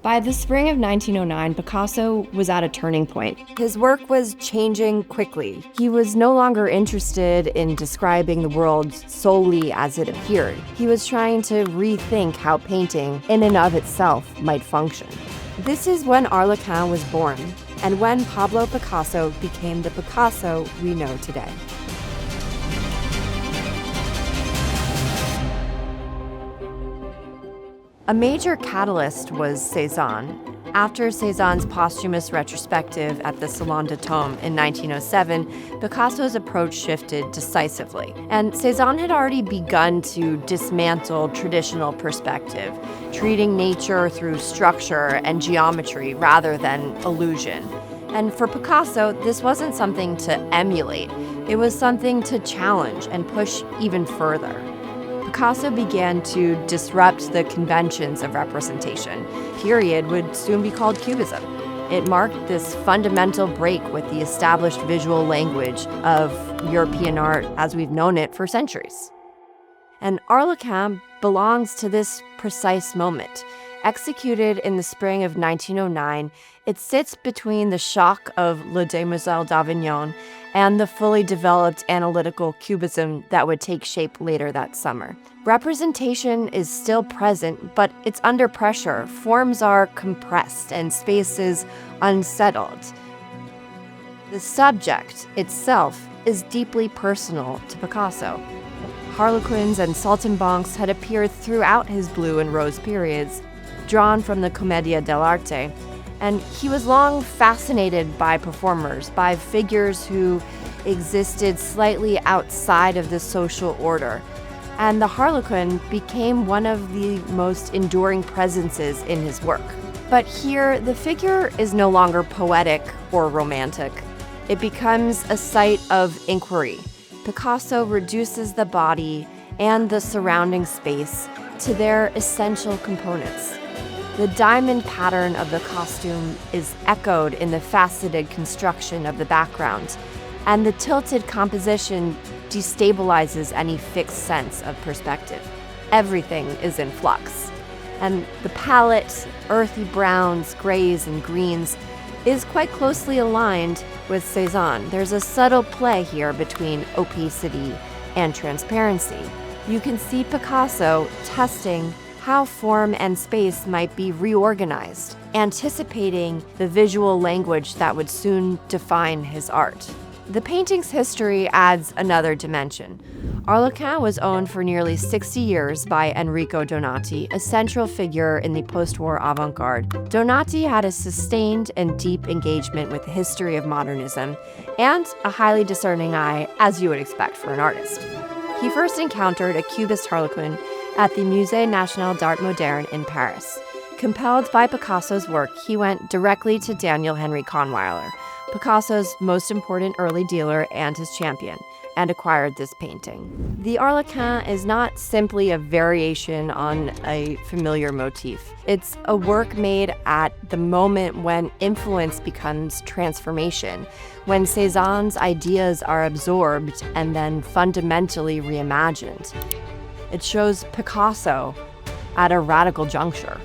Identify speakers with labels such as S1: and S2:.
S1: By the spring of 1909, Picasso was at a turning point. His work was changing quickly. He was no longer interested in describing the world solely as it appeared. He was trying to rethink how painting, in and of itself, might function. This is when Arlequin was born, and when Pablo Picasso became the Picasso we know today. A major catalyst was Cézanne. After Cézanne's posthumous retrospective at the Salon de Tome in 1907, Picasso's approach shifted decisively. And Cézanne had already begun to dismantle traditional perspective, treating nature through structure and geometry rather than illusion. And for Picasso, this wasn't something to emulate. It was something to challenge and push even further. Picasso began to disrupt the conventions of representation. Period would soon be called Cubism. It marked this fundamental break with the established visual language of European art as we've known it for centuries. And Arlequin belongs to this precise moment. Executed in the spring of 1909, it sits between the shock of Les Demoiselles d'Avignon and the fully developed analytical cubism that would take shape later that summer. Representation is still present, but it's under pressure. Forms are compressed and space is unsettled. The subject itself is deeply personal to Picasso. Harlequins and saltimbanques had appeared throughout his blue and rose periods, drawn from the Commedia dell'arte, and he was long fascinated by performers, by figures who existed slightly outside of the social order. And the Harlequin became one of the most enduring presences in his work. But here, the figure is no longer poetic or romantic. It becomes a site of inquiry. Picasso reduces the body and the surrounding space to their essential components. The diamond pattern of the costume is echoed in the faceted construction of the background, and the tilted composition destabilizes any fixed sense of perspective. Everything is in flux, and the palette, earthy browns, grays, and greens, is quite closely aligned with Cézanne. There's a subtle play here between opacity and transparency. You can see Picasso testing how form and space might be reorganized, anticipating the visual language that would soon define his art. The painting's history adds another dimension. Arlequin was owned for nearly 60 years by Enrico Donati, a central figure in the post-war avant-garde. Donati had a sustained and deep engagement with the history of modernism and a highly discerning eye, as you would expect for an artist. He first encountered a Cubist Harlequin at the Musée National d'Art Moderne in Paris. Compelled by Picasso's work, he went directly to Daniel Henry Kahnweiler, Picasso's most important early dealer and his champion, and acquired this painting. The Arlequin is not simply a variation on a familiar motif. It's a work made at the moment when influence becomes transformation, when Cézanne's ideas are absorbed and then fundamentally reimagined. It shows Picasso at a radical juncture.